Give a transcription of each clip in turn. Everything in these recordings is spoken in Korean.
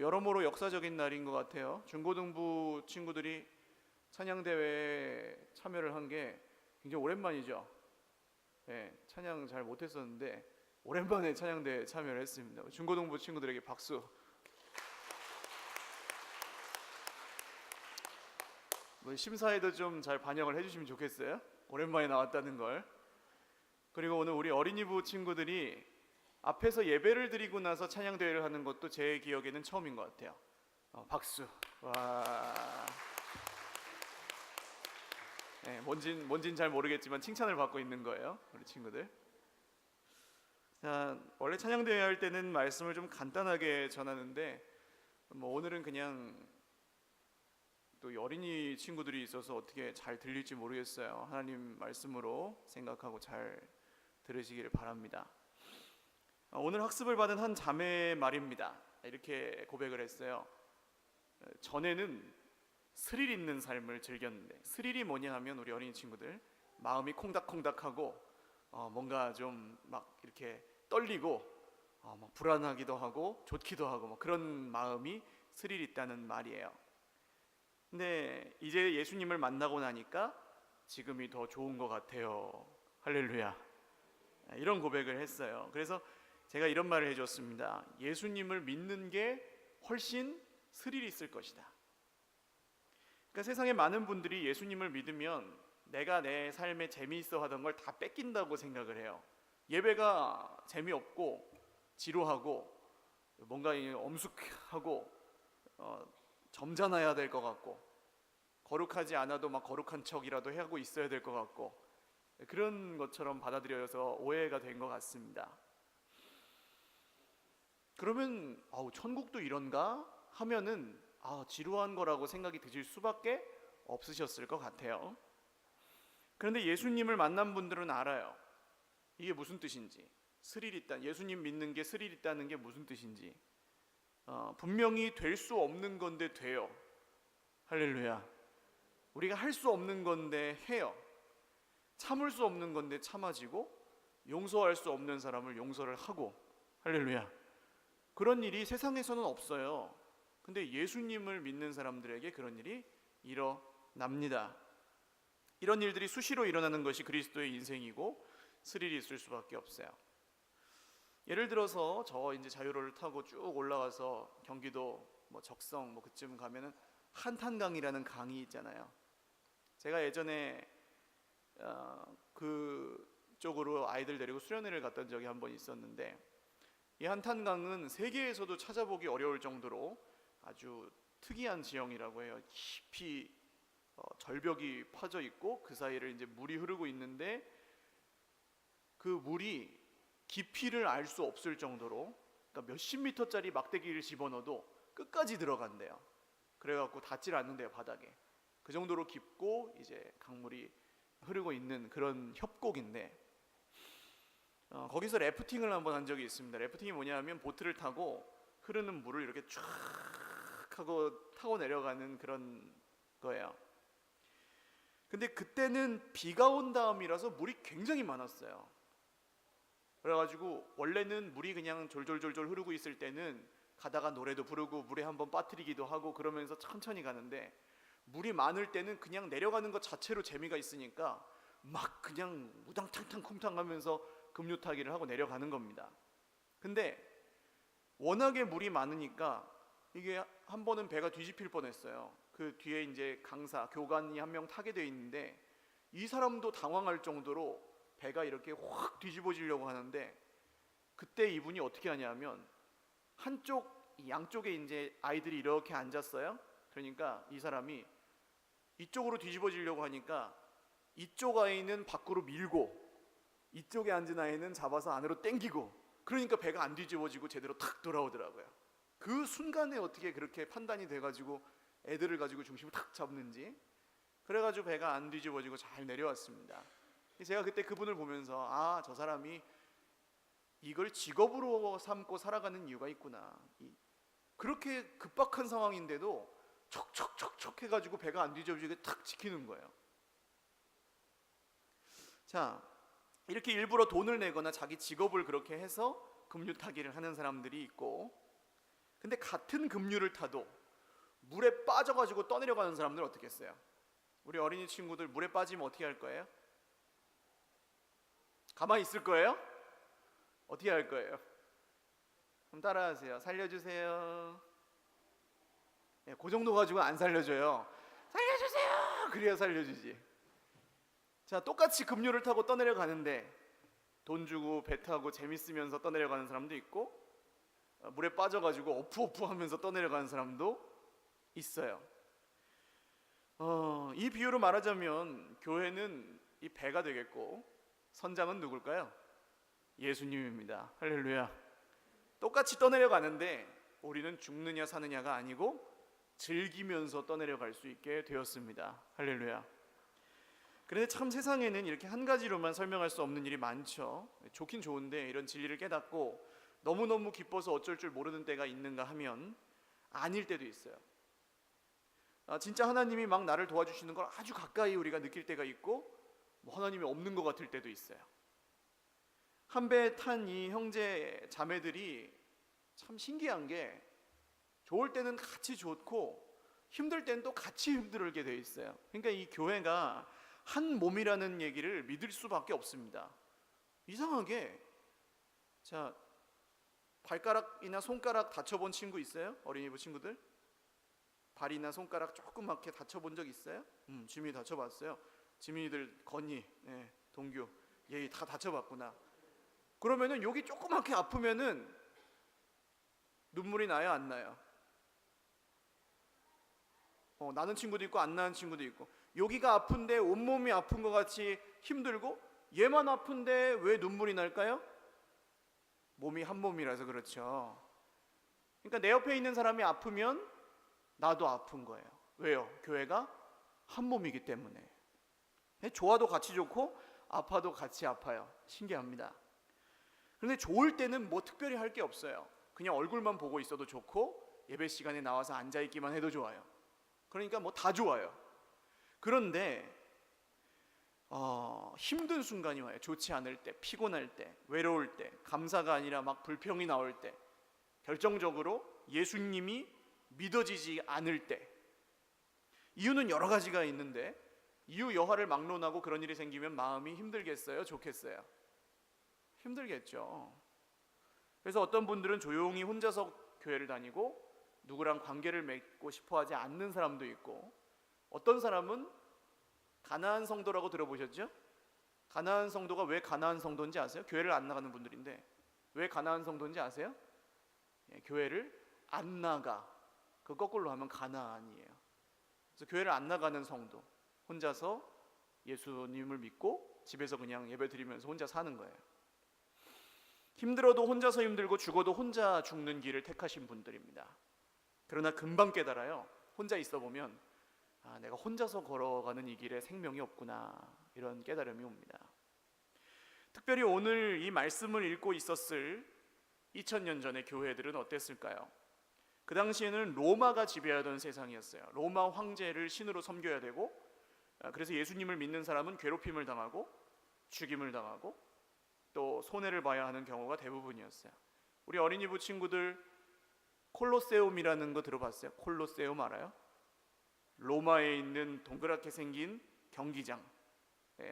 여러모로 역사적인 날인 것 같아요. 중고등부 친구들이 찬양대회에 참여를 한 게 굉장히 오랜만이죠. 찬양 잘 못했었는데 오랜만에 찬양대회에 참여를 했습니다. 중고등부 친구들에게 박수. 심사에도 좀 잘 반영을 해주시면 좋겠어요. 오랜만에 나왔다는 걸. 그리고 오늘 우리 어린이부 친구들이 앞에서 예배를 드리고 나서 찬양대회를 하는 것도 제 기억에는 처음인 것 같아요. 박수. 와. 뭔진 잘 모르겠지만 칭찬을 받고 있는 거예요, 우리 친구들. 자, 원래 찬양대회 할 때는 말씀을 좀 간단하게 전하는데 오늘은 그냥 또 어린이 친구들이 있어서 어떻게 잘 들릴지 모르겠어요. 하나님 말씀으로 생각하고 잘 들으시기를 바랍니다. 오늘 학습을 받은 한 자매의 말입니다. 이렇게 고백을 했어요. 전에는 스릴 있는 삶을 즐겼는데, 스릴이 뭐냐 하면 우리 어린이 친구들 마음이 콩닥콩닥하고 뭔가 좀 막 이렇게 떨리고 막 불안하기도 하고 좋기도 하고 뭐 그런 마음이 스릴 있다는 말이에요. 근데 이제 예수님을 만나고 나니까 지금이 더 좋은 것 같아요. 할렐루야. 이런 고백을 했어요. 그래서 제가 이런 말을 해줬습니다. 예수님을 믿는 게 훨씬 스릴이 있을 것이다. 그러니까 세상에 많은 분들이 예수님을 믿으면 내가 내 삶에 재미있어 하던 걸 다 뺏긴다고 생각을 해요. 예배가 재미없고 지루하고 뭔가 엄숙하고 점잖아야 될 것 같고 거룩하지 않아도 막 거룩한 척이라도 하고 있어야 될 것 같고 그런 것처럼 받아들여서 오해가 된 것 같습니다. 그러면 천국도 이런가 하면은 지루한 거라고 생각이 드실 수밖에 없으셨을 것 같아요. 그런데 예수님을 만난 분들은 알아요. 이게 무슨 뜻인지. 스릴 있다. 예수님 믿는 게 스릴 있다는 게 무슨 뜻인지. 분명히 될 수 없는 건데 돼요. 할렐루야. 우리가 할 수 없는 건데 해요. 참을 수 없는 건데 참아지고 용서할 수 없는 사람을 용서를 하고. 할렐루야. 그런 일이 세상에서는 없어요. 근데 예수님을 믿는 사람들에게 그런 일이 일어납니다. 이런 일들이 수시로 일어나는 것이 그리스도의 인생이고 스릴이 있을 수밖에 없어요. 예를 들어서 저 이제 자유로를 타고 쭉 올라가서 경기도 적성 그쯤 가면은 한탄강이라는 강이 있잖아요. 제가 예전에 그쪽으로 아이들 데리고 수련회를 갔던 적이 한 번 있었는데 이 한탄강은 세계에서도 찾아보기 어려울 정도로 아주 특이한 지형이라고 해요. 깊이 절벽이 파져 있고 그 사이를 이제 물이 흐르고 있는데 그 물이 깊이를 알 수 없을 정도로 그러니까 몇십 미터짜리 막대기를 집어넣어도 끝까지 들어간대요. 그래갖고 닿질 않는데요, 바닥에. 그 정도로 깊고 이제 강물이 흐르고 있는 그런 협곡인데 거기서 래프팅을 한번 한 적이 있습니다. 래프팅이 뭐냐면 보트를 타고 흐르는 물을 이렇게 쫙 하고 타고 내려가는 그런 거예요. 근데 그때는 비가 온 다음이라서 물이 굉장히 많았어요. 그래가지고 원래는 물이 그냥 졸졸졸졸 흐르고 있을 때는 가다가 노래도 부르고 물에 한번 빠뜨리기도 하고 그러면서 천천히 가는데 물이 많을 때는 그냥 내려가는 것 자체로 재미가 있으니까 막 그냥 우당탕탕 쿵탕 하면서 급류타기를 하고 내려가는 겁니다. 근데 워낙에 물이 많으니까 이게 한 번은 배가 뒤집힐 뻔했어요. 그 뒤에 이제 강사, 교관이 한 명 타게 돼 있는데 이 사람도 당황할 정도로 배가 이렇게 확 뒤집어지려고 하는데 그때 이분이 어떻게 하냐면 양쪽에 이제 아이들이 이렇게 앉았어요. 그러니까 이 사람이 이쪽으로 뒤집어지려고 하니까 이쪽 아이는 밖으로 밀고 이쪽에 앉은 아이는 잡아서 안으로 당기고 그러니까 배가 안 뒤집어지고 제대로 탁 돌아오더라고요. 그 순간에 어떻게 그렇게 판단이 돼가지고 애들을 가지고 중심을 탁 잡는지 그래가지고 배가 안 뒤집어지고 잘 내려왔습니다. 제가 그때 그분을 보면서 저 사람이 이걸 직업으로 삼고 살아가는 이유가 있구나. 그렇게 급박한 상황인데도 척척척척 해가지고 배가 안 뒤집어지게 탁 지키는 거예요. 자, 이렇게 일부러 돈을 내거나 자기 직업을 그렇게 해서 급류타기를 하는 사람들이 있고 근데 같은 급류를 타도 물에 빠져가지고 떠내려가는 사람들은 어떻게 했어요? 우리 어린이 친구들 물에 빠지면 어떻게 할 거예요? 가만히 있을 거예요? 어떻게 할 거예요? 그럼 따라하세요. 살려주세요. 예, 그 정도 가지고 안 살려줘요. 살려주세요. 그래야 살려주지. 자, 똑같이 급류를 타고 떠내려가는데 돈 주고 배 타고 재밌으면서 떠내려가는 사람도 있고 물에 빠져가지고 어프어프 하면서 떠내려가는 사람도 있어요. 이 비유로 말하자면 교회는 이 배가 되겠고 선장은 누굴까요? 예수님입니다. 할렐루야. 똑같이 떠내려가는데 우리는 죽느냐 사느냐가 아니고 즐기면서 떠내려갈 수 있게 되었습니다. 할렐루야. 그런데 참 세상에는 이렇게 한 가지로만 설명할 수 없는 일이 많죠. 좋긴 좋은데 이런 진리를 깨닫고 너무너무 기뻐서 어쩔 줄 모르는 때가 있는가 하면 아닐 때도 있어요. 진짜 하나님이 막 나를 도와주시는 걸 아주 가까이 우리가 느낄 때가 있고 하나님이 없는 것 같을 때도 있어요. 한 배에 탄 이 형제 자매들이 참 신기한 게 좋을 때는 같이 좋고 힘들 때는 또 같이 힘들게 돼 있어요. 그러니까 이 교회가 한 몸이라는 얘기를 믿을 수밖에 없습니다. 이상하게 자 발가락이나 손가락 다쳐본 친구 있어요? 어린이부 친구들? 발이나 손가락 조그맣게 다쳐본 적 있어요? 지민이 다쳐봤어요. 지민이들 건희, 동규, 얘 다 다쳐봤구나. 그러면은 여기 조그맣게 아프면은 눈물이 나요, 안 나요? 나는 친구도 있고 안 나는 친구도 있고. 여기가 아픈데 온몸이 아픈 것 같이 힘들고 얘만 아픈데 왜 눈물이 날까요? 몸이 한 몸이라서 그렇죠. 그러니까 내 옆에 있는 사람이 아프면 나도 아픈 거예요. 왜요? 교회가 한 몸이기 때문에. 좋아도 같이 좋고 아파도 같이 아파요. 신기합니다. 그런데 좋을 때는 뭐 특별히 할 게 없어요. 그냥 얼굴만 보고 있어도 좋고 예배 시간에 나와서 앉아있기만 해도 좋아요. 그러니까 뭐 다 좋아요. 그런데 힘든 순간이 와요. 좋지 않을 때, 피곤할 때, 외로울 때, 감사가 아니라 막 불평이 나올 때, 결정적으로 예수님이 믿어지지 않을 때. 이유는 여러 가지가 있는데 이유 여하를 막론하고 그런 일이 생기면 마음이 힘들겠어요? 좋겠어요? 힘들겠죠. 그래서 어떤 분들은 조용히 혼자서 교회를 다니고 누구랑 관계를 맺고 싶어 하지 않는 사람도 있고, 어떤 사람은 가나안 성도라고 들어보셨죠? 가나안 성도가 왜 가나안 성도인지 아세요? 교회를 안 나가는 분들인데 왜 가나안 성도인지 아세요? 교회를 안 나가. 그 거꾸로 하면 가나안이에요. 그래서 교회를 안 나가는 성도, 혼자서 예수님을 믿고 집에서 그냥 예배 드리면서 혼자 사는 거예요. 힘들어도 혼자서 힘들고 죽어도 혼자 죽는 길을 택하신 분들입니다. 그러나 금방 깨달아요. 혼자 있어 보면 내가 혼자서 걸어가는 이 길에 생명이 없구나, 이런 깨달음이 옵니다. 특별히 오늘 이 말씀을 읽고 있었을 2000년 전의 교회들은 어땠을까요? 그 당시에는 로마가 지배하던 세상이었어요. 로마 황제를 신으로 섬겨야 되고, 그래서 예수님을 믿는 사람은 괴롭힘을 당하고 죽임을 당하고 또 손해를 봐야 하는 경우가 대부분이었어요. 우리 어린이부 친구들 콜로세움이라는 거 들어봤어요? 콜로세움 알아요? 로마에 있는 동그랗게 생긴 경기장,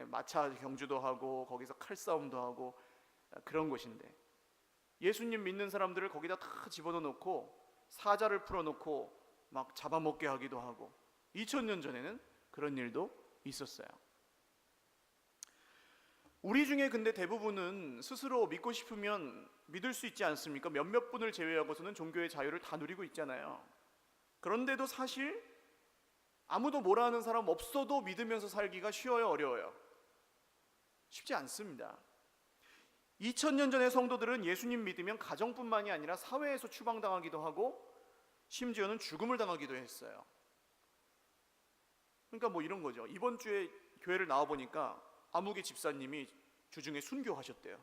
마차 경주도 하고 거기서 칼싸움도 하고 그런 곳인데, 예수님 믿는 사람들을 거기다 다 집어넣고 사자를 풀어놓고 막 잡아먹게 하기도 하고, 2000년 전에는 그런 일도 있었어요. 우리 중에 근데 대부분은 스스로 믿고 싶으면 믿을 수 있지 않습니까? 몇몇 분을 제외하고서는 종교의 자유를 다 누리고 있잖아요. 그런데도 사실 아무도 뭐라 하는 사람 없어도 믿으면서 살기가 쉬워요, 어려워요? 쉽지 않습니다. 2000년 전의 성도들은 예수님 믿으면 가정뿐만이 아니라 사회에서 추방당하기도 하고 심지어는 죽음을 당하기도 했어요. 그러니까 뭐 이런 거죠. 이번 주에 교회를 나와보니까 아무개 집사님이 주중에 순교하셨대요.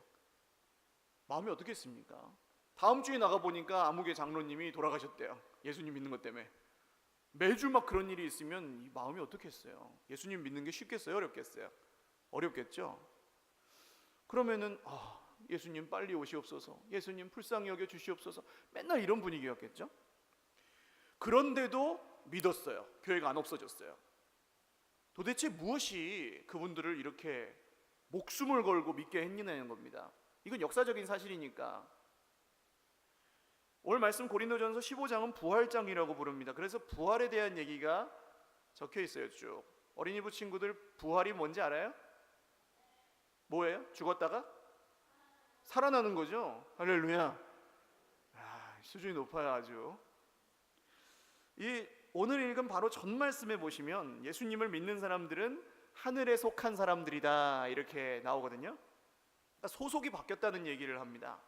마음이 어떻겠습니까? 다음 주에 나가보니까 아무개 장로님이 돌아가셨대요. 예수님 믿는 것 때문에. 매주 막 그런 일이 있으면 이 마음이 어떻겠어요? 예수님 믿는 게 쉽겠어요? 어렵겠어요? 어렵겠죠? 그러면은 예수님 빨리 오시옵소서, 예수님 불쌍히 여겨 주시옵소서, 맨날 이런 분위기였겠죠. 그런데도 믿었어요. 교회가 안 없어졌어요. 도대체 무엇이 그분들을 이렇게 목숨을 걸고 믿게 했느냐는 겁니다. 이건 역사적인 사실이니까. 오늘 말씀 고린도전서 15장은 부활장이라고 부릅니다. 그래서 부활에 대한 얘기가 적혀 있어요. 쭉. 어린이부 친구들, 부활이 뭔지 알아요? 뭐예요? 죽었다가 살아나는 거죠. 할렐루야. 수준이 높아요. 아주. 오늘 읽은 바로 전 말씀에 보시면 예수님을 믿는 사람들은 하늘에 속한 사람들이다 이렇게 나오거든요. 그러니까 소속이 바뀌었다는 얘기를 합니다.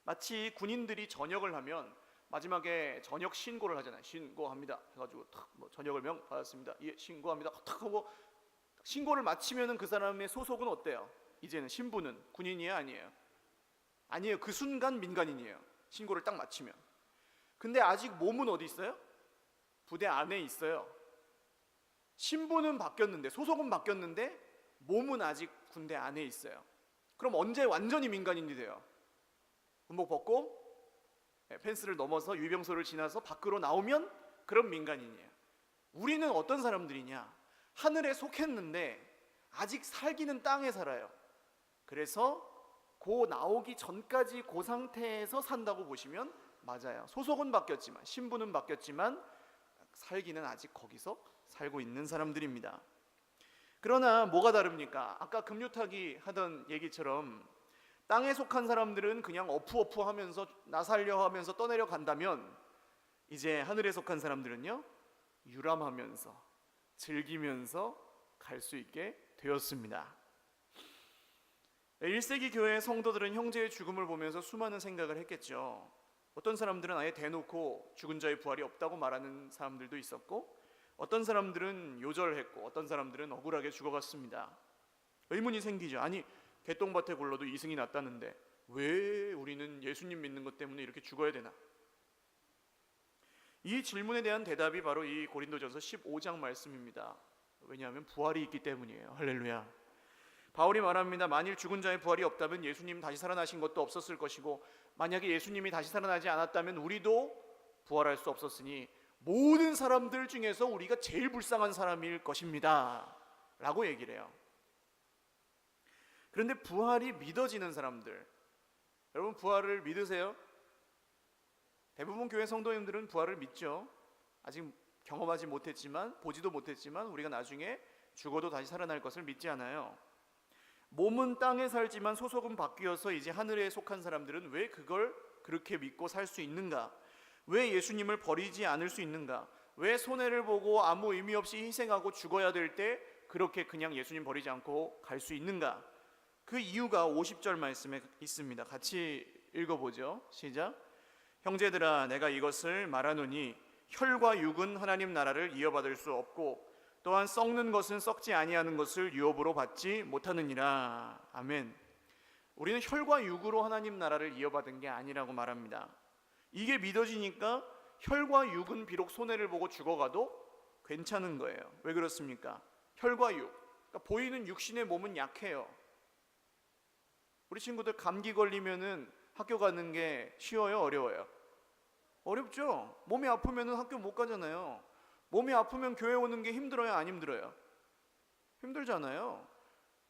마치 군인들이 전역을 하면 마지막에 전역 신고를 하잖아요. 신고합니다 해가지고 탁 전역을 명 받았습니다. 예, 신고합니다. 탁 하고 신고를 마치면은 그 사람의 소속은 어때요? 이제는 신분은 군인이에요, 아니에요? 아니에요. 그 순간 민간인이에요. 신고를 딱 마치면. 근데 아직 몸은 어디 있어요? 부대 안에 있어요. 신분은 바뀌었는데, 소속은 바뀌었는데 몸은 아직 군대 안에 있어요. 그럼 언제 완전히 민간인이 돼요? 군복 벗고 펜스를 넘어서 유병소를 지나서 밖으로 나오면 그럼 민간인이에요. 우리는 어떤 사람들이냐? 하늘에 속했는데 아직 살기는 땅에 살아요. 그래서 나오기 전까지 그 상태에서 산다고 보시면 맞아요. 소속은 바뀌었지만, 신분은 바뀌었지만 살기는 아직 거기서 살고 있는 사람들입니다. 그러나 뭐가 다릅니까? 아까 금유타기 하던 얘기처럼 땅에 속한 사람들은 그냥 어푸어푸 하면서 나 살려 하면서 떠내려 간다면, 이제 하늘에 속한 사람들은요, 유람하면서 즐기면서 갈 수 있게 되었습니다. 1세기 교회의 성도들은 형제의 죽음을 보면서 수많은 생각을 했겠죠. 어떤 사람들은 아예 대놓고 죽은 자의 부활이 없다고 말하는 사람들도 있었고, 어떤 사람들은 요절했고, 어떤 사람들은 억울하게 죽어갔습니다. 의문이 생기죠. 아니, 개똥밭에 굴러도 이승이 났다는데 왜 우리는 예수님 믿는 것 때문에 이렇게 죽어야 되나? 이 질문에 대한 대답이 바로 이 고린도전서 15장 말씀입니다. 왜냐하면 부활이 있기 때문이에요. 할렐루야. 바울이 말합니다. 만일 죽은 자의 부활이 없다면 예수님 다시 살아나신 것도 없었을 것이고, 만약에 예수님이 다시 살아나지 않았다면 우리도 부활할 수 없었으니 모든 사람들 중에서 우리가 제일 불쌍한 사람일 것입니다 라고 얘기를 해요. 그런데 부활이 믿어지는 사람들, 여러분 부활을 믿으세요? 대부분 교회 성도님들은 부활을 믿죠. 아직 경험하지 못했지만, 보지도 못했지만 우리가 나중에 죽어도 다시 살아날 것을 믿지 않아요. 몸은 땅에 살지만 소속은 바뀌어서 이제 하늘에 속한 사람들은 왜 그걸 그렇게 믿고 살 수 있는가? 왜 예수님을 버리지 않을 수 있는가? 왜 손해를 보고 아무 의미 없이 희생하고 죽어야 될 때 그렇게 그냥 예수님 버리지 않고 갈 수 있는가? 그 이유가 50절 말씀에 있습니다. 같이 읽어보죠. 시작. 형제들아, 내가 이것을 말하노니 혈과 육은 하나님 나라를 이어받을 수 없고, 또한 썩는 것은 썩지 아니하는 것을 유업으로 받지 못하느니라. 아멘. 우리는 혈과 육으로 하나님 나라를 이어받은 게 아니라고 말합니다. 이게 믿어지니까 혈과 육은 비록 손해를 보고 죽어가도 괜찮은 거예요. 왜 그렇습니까? 혈과 육, 그러니까 보이는 육신의 몸은 약해요. 우리 친구들 감기 걸리면은 학교 가는 게 쉬워요, 어려워요? 어렵죠. 몸이 아프면은 학교 못 가잖아요. 몸이 아프면 교회 오는 게 힘들어요, 안 힘들어요? 힘들잖아요.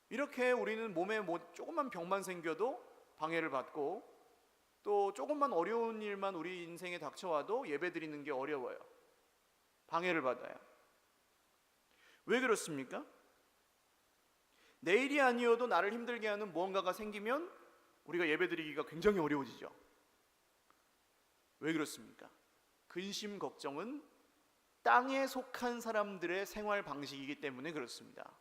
이렇게 우리는 몸에 조금만 병만 생겨도 방해를 받고, 또 조금만 어려운 일만 우리 인생에 닥쳐와도 예배 드리는 게 어려워요. 방해를 받아요. 왜 그렇습니까? 내일이 아니어도 나를 힘들게 하는 무언가가 생기면 우리가 예배 드리기가 굉장히 어려워지죠. 왜 그렇습니까? 근심 걱정은 땅에 속한 사람들의 생활 방식이기 때문에 그렇습니다.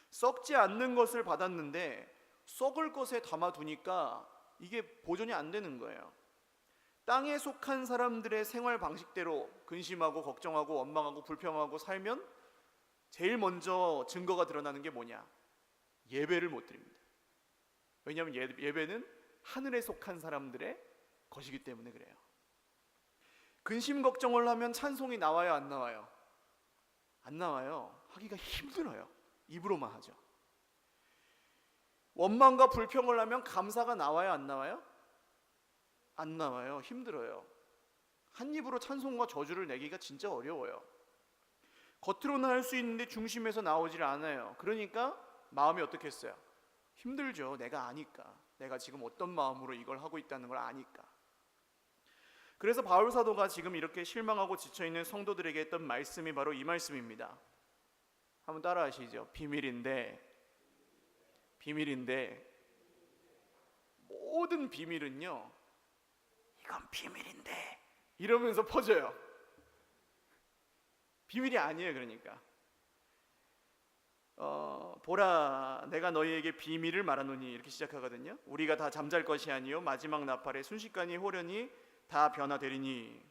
썩지 않는 것을 받았는데 썩을 것에 담아두니까 이게 보존이 안 되는 거예요. 땅에 속한 사람들의 생활 방식대로 근심하고 걱정하고 원망하고 불평하고 살면 제일 먼저 증거가 드러나는 게 뭐냐? 예배를 못 드립니다. 왜냐하면 예배는 하늘에 속한 사람들의 것이기 때문에 그래요. 근심 걱정을 하면 찬송이 나와요, 안 나와요? 안 나와요. 하기가 힘들어요. 입으로만 하죠. 원망과 불평을 하면 감사가 나와요, 안 나와요? 안 나와요. 힘들어요. 한 입으로 찬송과 저주를 내기가 진짜 어려워요. 겉으로는 할 수 있는데 중심에서 나오질 않아요. 그러니까 마음이 어떻겠어요? 힘들죠. 내가 아니까. 내가 지금 어떤 마음으로 이걸 하고 있다는 걸 아니까. 그래서 바울 사도가 지금 이렇게 실망하고 지쳐있는 성도들에게 했던 말씀이 바로 이 말씀입니다. 한번 따라 하시죠. 비밀인데 모든 비밀은요, 이건 비밀인데 이러면서 퍼져요. 비밀이 아니에요. 그러니까 보라, 내가 너희에게 비밀을 말하노니 이렇게 시작하거든요. 우리가 다 잠잘 것이 아니요 마지막 나팔에 순식간에 호련히 다 변화되리니.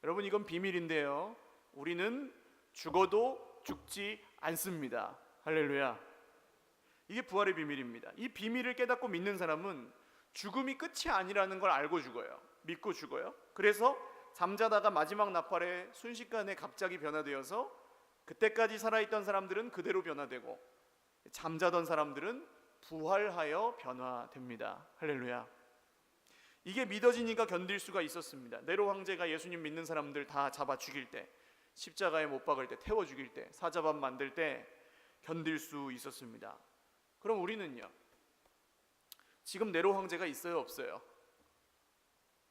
여러분, 이건 비밀인데요, 우리는 죽어도 죽지 않습니다. 할렐루야. 이게 부활의 비밀입니다. 이 비밀을 깨닫고 믿는 사람은 죽음이 끝이 아니라는 걸 알고 죽어요. 믿고 죽어요. 그래서 잠자다가 마지막 나팔에 순식간에 갑자기 변화되어서 그때까지 살아있던 사람들은 그대로 변화되고 잠자던 사람들은 부활하여 변화됩니다. 할렐루야. 이게 믿어지니까 견딜 수가 있었습니다. 네로 황제가 예수님 믿는 사람들 다 잡아 죽일 때, 십자가에 못 박을 때, 태워 죽일 때, 사자밥 만들 때 견딜 수 있었습니다. 그럼 우리는요? 지금 네로 황제가 있어요, 없어요?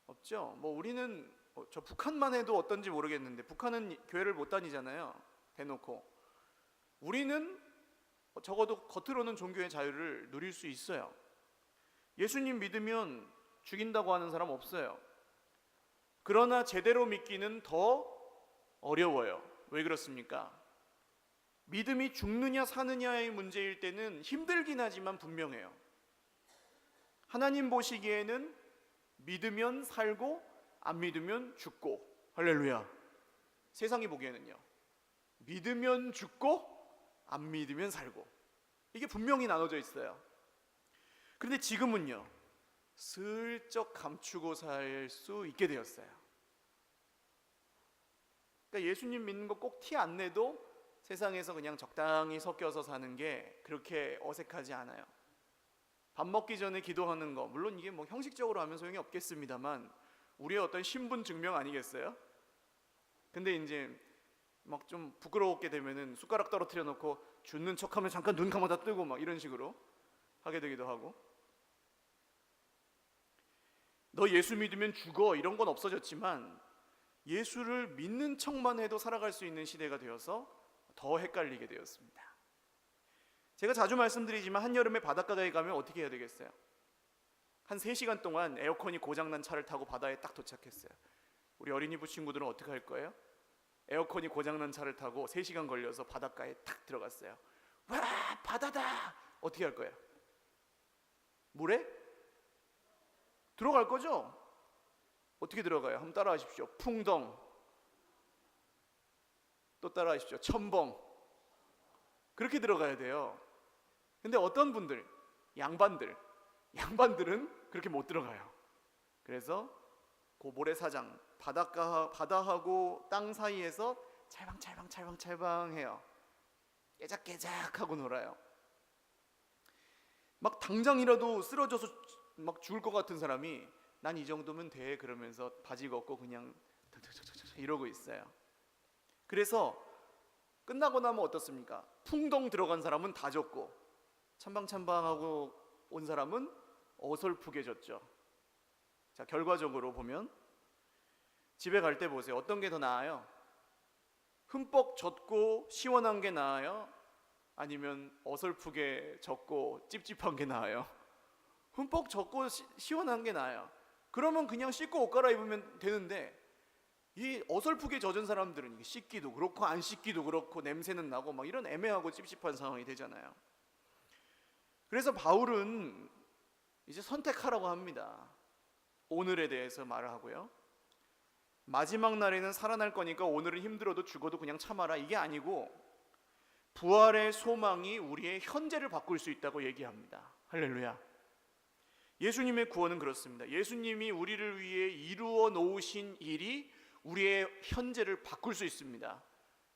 없죠. 우리는 저 북한만 해도 어떤지 모르겠는데, 북한은 교회를 못 다니잖아요, 대놓고. 우리는 적어도 겉으로는 종교의 자유를 누릴 수 있어요. 예수님 믿으면 죽인다고 하는 사람 없어요. 그러나 제대로 믿기는 더 어려워요. 왜 그렇습니까? 믿음이 죽느냐 사느냐의 문제일 때는 힘들긴 하지만 분명해요. 하나님 보시기에는 믿으면 살고 안 믿으면 죽고. 할렐루야. 세상이 보기에는요, 믿으면 죽고 안 믿으면 살고. 이게 분명히 나눠져 있어요. 그런데 지금은요, 슬쩍 감추고 살 수 있게 되었어요. 그러니까 예수님 믿는 거 꼭 티 안 내도 세상에서 그냥 적당히 섞여서 사는 게 그렇게 어색하지 않아요. 밥 먹기 전에 기도하는 거, 물론 이게 형식적으로 하면 소용이 없겠습니다만 우리의 어떤 신분 증명 아니겠어요? 근데 이제 막 좀 부끄러웠게 되면은 숟가락 떨어뜨려 놓고 죽는 척하면 잠깐 눈 감아다 뜨고 막 이런 식으로 하게 되기도 하고. 너 예수 믿으면 죽어, 이런 건 없어졌지만 예수를 믿는 척만 해도 살아갈 수 있는 시대가 되어서 더 헷갈리게 되었습니다. 제가 자주 말씀드리지만 한여름에 바닷가에 가면 어떻게 해야 되겠어요? 한 3시간 동안 에어컨이 고장난 차를 타고 바다에 딱 도착했어요. 우리 어린이부 친구들은 어떻게 할 거예요? 에어컨이 고장난 차를 타고 3시간 걸려서 바닷가에 탁 들어갔어요. 와, 바다다! 어떻게 할 거예요? 물에? 들어갈 거죠? 어떻게 들어가요? 한번 따라 하십시오. 풍덩. 또 따라 하십시오. 첨벙. 그렇게 들어가야 돼요. 근데 어떤 분들, 양반들은 그렇게 못 들어가요. 그래서 그 모래사장, 바다하고 땅 사이에서 찰방찰방 해요. 깨작깨작하고 놀아요. 막 당장이라도 쓰러져서 막 죽을 것 같은 사람이 난 이 정도면 돼 그러면서 바지 걷고 그냥 이러고 있어요. 그래서 끝나고 나면 어떻습니까? 풍덩 들어간 사람은 다 젖고 찬방찬방하고 온 사람은 어설프게 졌죠. 자, 결과적으로 보면 집에 갈 때 보세요. 어떤 게 더 나아요? 흠뻑 젖고 시원한 게 나아요? 아니면 어설프게 젖고 찝찝한 게 나아요? 흠뻑 젖고 시원한 게 나아요. 그러면 그냥 씻고 옷 갈아입으면 되는데, 이 어설프게 젖은 사람들은 이게 씻기도 그렇고 안 씻기도 그렇고 냄새는 나고 막 이런 애매하고 찝찝한 상황이 되잖아요. 그래서 바울은 이제 선택하라고 합니다. 오늘에 대해서 말을 하고요. 마지막 날에는 살아날 거니까 오늘은 힘들어도 죽어도 그냥 참아라, 이게 아니고 부활의 소망이 우리의 현재를 바꿀 수 있다고 얘기합니다. 할렐루야. 예수님의 구원은 그렇습니다. 예수님이 우리를 위해 이루어 놓으신 일이 우리의 현재를 바꿀 수 있습니다.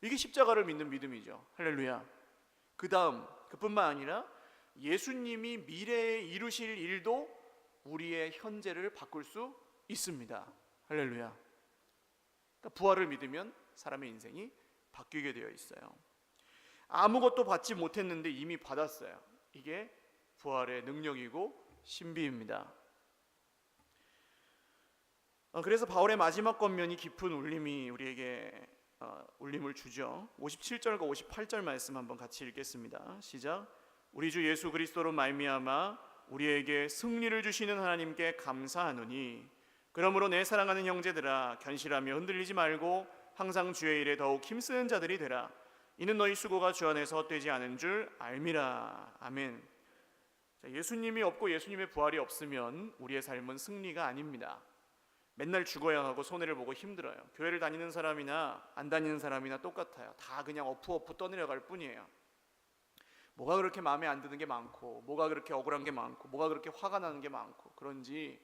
이게 십자가를 믿는 믿음이죠. 할렐루야. 그 다음, 그뿐만 아니라 예수님이 미래에 이루실 일도 우리의 현재를 바꿀 수 있습니다. 할렐루야. 그러니까 부활을 믿으면 사람의 인생이 바뀌게 되어 있어요. 아무것도 받지 못했는데 이미 받았어요. 이게 부활의 능력이고 신비입니다. 그래서 바울의 마지막 권면이 깊은 울림이 우리에게 울림을 주죠. 57절과 58절 말씀 한번 같이 읽겠습니다. 시작. 우리 주 예수 그리스도로 말미암아 우리에게 승리를 주시는 하나님께 감사하노니 그러므로 내 사랑하는 형제들아 견실하며 흔들리지 말고 항상 주의 일에 더욱 힘쓰는 자들이 되라. 이는 너희 수고가 주 안에서 헛되지 않은 줄 알미라. 아멘. 자, 예수님이 없고 예수님의 부활이 없으면 우리의 삶은 승리가 아닙니다. 맨날 죽어야 하고 손해를 보고 힘들어요. 교회를 다니는 사람이나 안 다니는 사람이나 똑같아요. 다 그냥 어프어프 떠내려갈 뿐이에요. 뭐가 그렇게 마음에 안 드는 게 많고, 뭐가 그렇게 억울한 게 많고, 뭐가 그렇게 화가 나는 게 많고, 그런지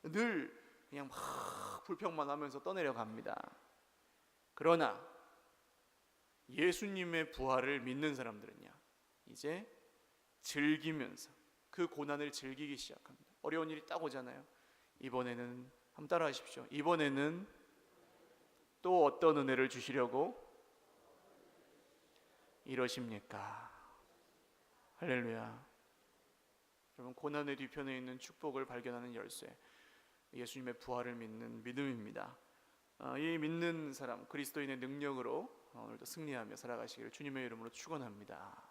늘 그냥 막 불평만 하면서 떠내려갑니다. 그러나 예수님의 부활을 믿는 사람들은요, 이제 즐기면서 그 고난을 즐기기 시작합니다. 어려운 일이 딱 오잖아요. 이번에는 한번 따라 하십시오. 이번에는 또 어떤 은혜를 주시려고 이러십니까? 할렐루야. 여러분, 고난의 뒤편에 있는 축복을 발견하는 열쇠, 예수님의 부활을 믿는 믿음입니다. 이 믿는 사람, 그리스도인의 능력으로 오늘도 승리하며 살아가시기를 주님의 이름으로 축원합니다.